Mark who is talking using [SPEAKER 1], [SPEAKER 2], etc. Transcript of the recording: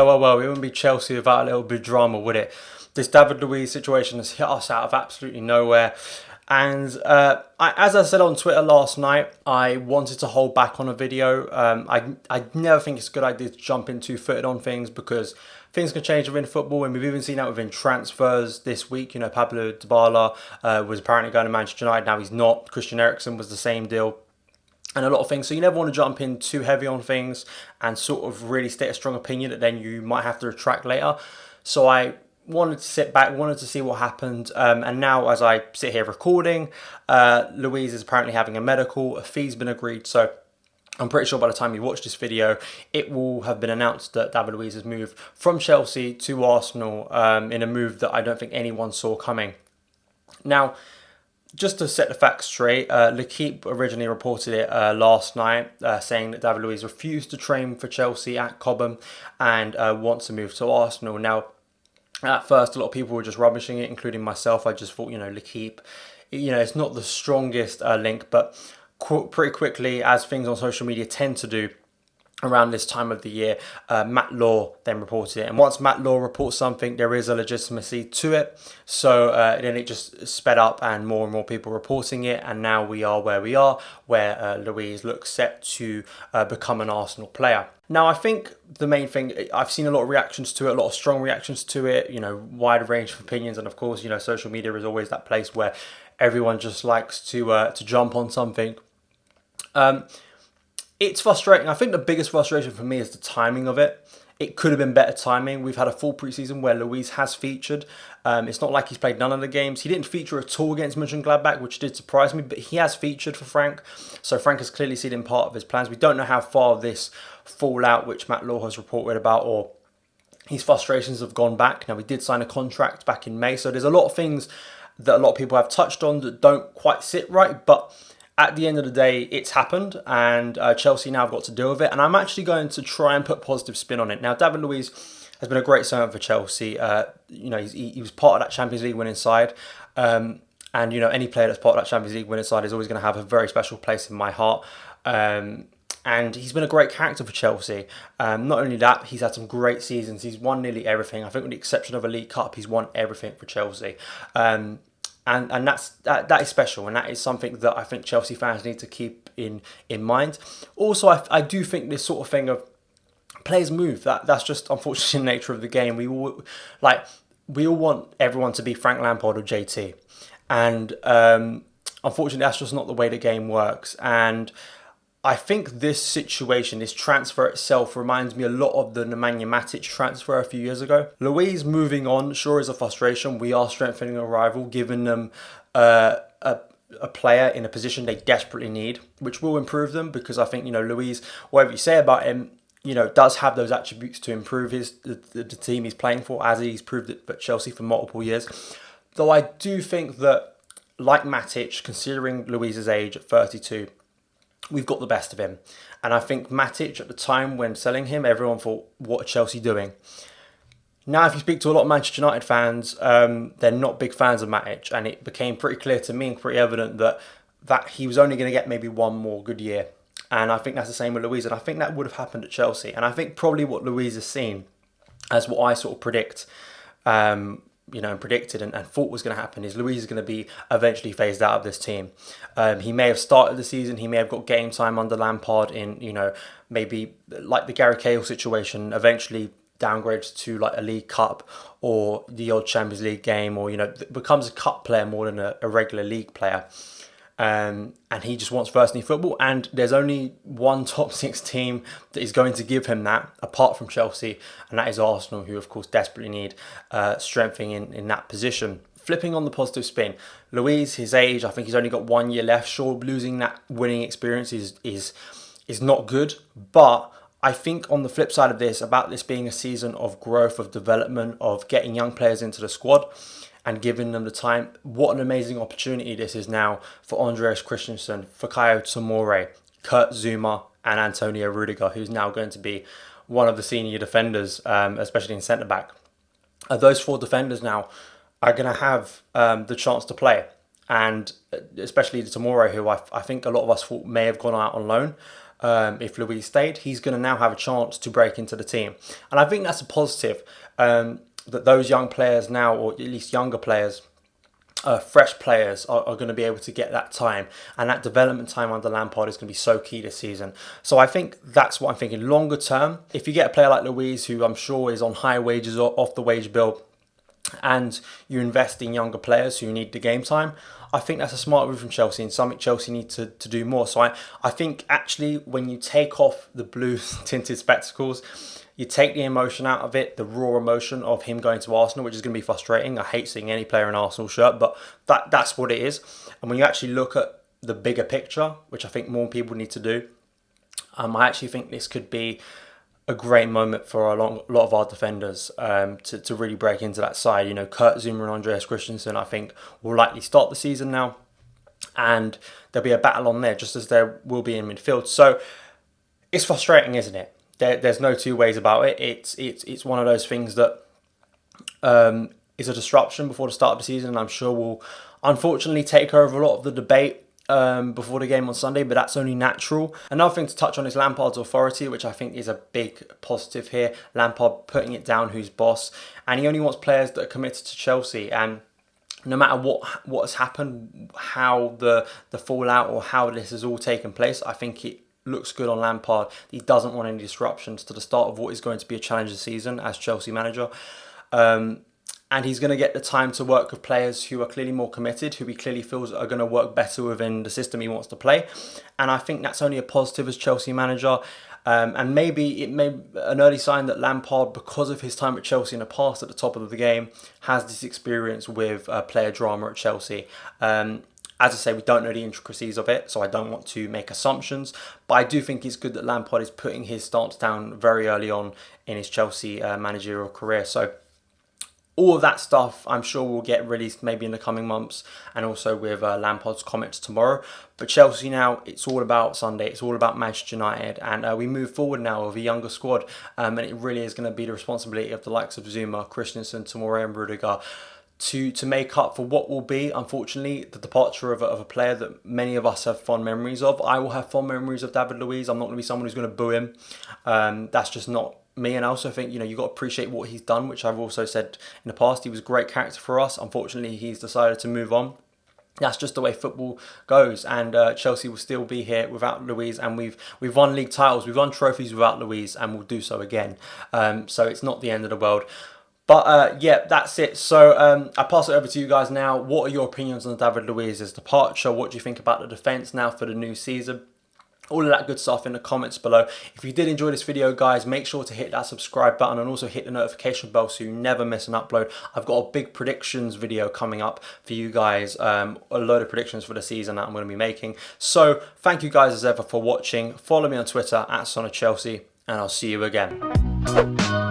[SPEAKER 1] Well, it wouldn't be Chelsea without a little bit of drama, would it? This David Luiz situation has hit us out of absolutely nowhere. And as I said on Twitter last night, I wanted to hold back on a video. I never think it's a good idea to jump in 2-footed on things because things can change within football, and we've even seen that within transfers this week. You know, Pablo Dybala was apparently going to Manchester United. Now he's not. Christian Eriksen was the same deal. And a lot of things. So you never want to jump in too heavy on things and sort of really state a strong opinion that then you might have to retract later. So I wanted to sit back, wanted to see what happened. And now as I sit here recording, Luiz is apparently having a medical. A fee's been agreed. So I'm pretty sure by the time you watch this video, it will have been announced that David Luiz has moved from Chelsea to Arsenal in a move that I don't think anyone saw coming. Now, just to set the facts straight, L'Equipe originally reported it last night, saying that David Luiz refused to train for Chelsea at Cobham and wants to move to Arsenal. Now, at first, a lot of people were just rubbishing it, including myself. I just thought, L'Equipe, it's not the strongest link, but pretty quickly, as things on social media tend to do, around this time of the year, Matt Law then reported it. And once Matt Law reports something, there is a legitimacy to it. So then it just sped up and more people reporting it. And now we are where we are, where Luiz looks set to become an Arsenal player. Now, I think the main thing, I've seen a lot of reactions to it, a lot of strong reactions to it, wide range of opinions. And of course, social media is always that place where everyone just likes to jump on something. It's frustrating. I think the biggest frustration for me is the timing of it. It could have been better timing. We've had a full preseason where Luiz has featured. It's not like he's played none of the games. He didn't feature at all against Mönchengladbach, which did surprise me, but he has featured for Frank. So Frank has clearly seen him part of his plans. We don't know how far this fallout, which Matt Law has reported about, or his frustrations have gone back. Now, we did sign a contract back in May, so there's a lot of things that a lot of people have touched on that don't quite sit right, but at the end of the day, it's happened, and Chelsea now have got to deal with it. And I'm actually going to try and put positive spin on it. Now, David Luiz has been a great servant for Chelsea. He was part of that Champions League winning side. And any player that's part of that Champions League winning side is always going to have a very special place in my heart. And he's been a great character for Chelsea. Not only that, he's had some great seasons. He's won nearly everything. I think with the exception of a League Cup, he's won everything for Chelsea. And that is special, and that is something that I think Chelsea fans need to keep in mind. Also, I do think this sort of thing of players move. That's just unfortunately the nature of the game. We all want everyone to be Frank Lampard or JT, and unfortunately that's just not the way the game works. And I think this situation, this transfer itself, reminds me a lot of the Nemanja Matic transfer a few years ago. Luiz moving on sure is a frustration. We are strengthening a rival, giving them a player in a position they desperately need, which will improve them, because I think, Luiz, whatever you say about him, does have those attributes to improve the team he's playing for, as he's proved it at Chelsea for multiple years. Though I do think that, like Matic, considering Luiz's age at 32, we've got the best of him. And I think Matic, at the time when selling him, everyone thought, what are Chelsea doing? Now, if you speak to a lot of Manchester United fans, they're not big fans of Matic. And it became pretty clear to me and pretty evident that he was only going to get maybe one more good year. And I think that's the same with Luiz. And I think that would have happened at Chelsea. And I think probably what Luiz has seen, as what I sort of predict, and predicted and thought was going to happen, is Luiz is going to be eventually phased out of this team. He may have started the season, he may have got game time under Lampard in, maybe like the Gary Cahill situation, eventually downgrades to like a League Cup or the odd Champions League game, or, becomes a cup player more than a regular league player. And he just wants first team football, and there's only one top 6 team that is going to give him that, apart from Chelsea, and that is Arsenal, who of course desperately need strengthening in that position. Flipping on the positive spin, Luiz, his age, I think he's only got 1 year left. Sure, losing that winning experience is not good, but I think on the flip side of this, about this being a season of growth, of development, of getting young players into the squad and giving them the time, what an amazing opportunity this is now for Andreas Christensen, Fikayo Tomori, Kurt Zuma and Antonio Rudiger, who's now going to be one of the senior defenders, especially in centre-back. Those 4 defenders now are going to have the chance to play. And especially Tomori, who I think a lot of us thought may have gone out on loan. if Luiz stayed, he's going to now have a chance to break into the team. And I think that's a positive, that those young players now, or at least younger players, fresh players are going to be able to get that time, and that development time under Lampard is going to be so key this season. So I think that's what I'm thinking longer term. If you get a player like Luiz, who I'm sure is on high wages or off the wage bill, and you invest in younger players who need the game time, I think that's a smart move from Chelsea, and something Chelsea need to do more. So I think actually when you take off the blue tinted spectacles, you take the emotion out of it, the raw emotion of him going to Arsenal, which is going to be frustrating. I hate seeing any player in an Arsenal shirt, but that's what it is. And when you actually look at the bigger picture, which I think more people need to do, I actually think this could be a great moment for a lot of our defenders to really break into that side. You know, Kurt Zouma and Andreas Christensen, I think, will likely start the season now, and there'll be a battle on there, just as there will be in midfield. So it's frustrating, isn't it? There's no two ways about it. It's one of those things that is a disruption before the start of the season, and I'm sure will unfortunately take over a lot of the debate before the game on Sunday, but that's only natural. Another thing to touch on is Lampard's authority, which I think is a big positive here. Lampard putting it down who's boss, and he only wants players that are committed to Chelsea. And no matter what has happened, how the fallout or how this has all taken place, I think it looks good on Lampard. He doesn't want any disruptions to the start of what is going to be a challenging season as Chelsea manager. And he's going to get the time to work with players who are clearly more committed, who he clearly feels are going to work better within the system he wants to play. And I think that's only a positive as Chelsea manager. And maybe it may be an early sign that Lampard, because of his time at Chelsea in the past at the top of the game, has this experience with player drama at Chelsea. As I say, we don't know the intricacies of it, so I don't want to make assumptions. But I do think it's good that Lampard is putting his stance down very early on in his Chelsea managerial career. So all of that stuff, I'm sure, will get released maybe in the coming months, and also with Lampard's comments tomorrow. But Chelsea now, it's all about Sunday. It's all about Manchester United, and we move forward now with a younger squad, and it really is going to be the responsibility of the likes of Zouma, Christensen, Tomori and Rudiger to make up for what will be, unfortunately, the departure of a player that many of us have fond memories of. I will have fond memories of David Luiz. I'm not going to be someone who's going to boo him. That's just not me. And I also think, you've got to appreciate what he's done, which I've also said in the past. He was a great character for us. Unfortunately, he's decided to move on. That's just the way football goes, and Chelsea will still be here without Luiz, and we've won league titles, we've won trophies without Luiz, and we'll do so again. So it's not the end of the world. But yeah, that's it. So I pass it over to you guys now. What are your opinions on David Luiz's departure? What do you think about the defence now for the new season? All of that good stuff in the comments below. If you did enjoy this video, guys, make sure to hit that subscribe button and also hit the notification bell so you never miss an upload. I've got a big predictions video coming up for you guys, a load of predictions for the season that I'm going to be making. So thank you guys as ever for watching. Follow me on Twitter @SonofChelsea, and I'll see you again.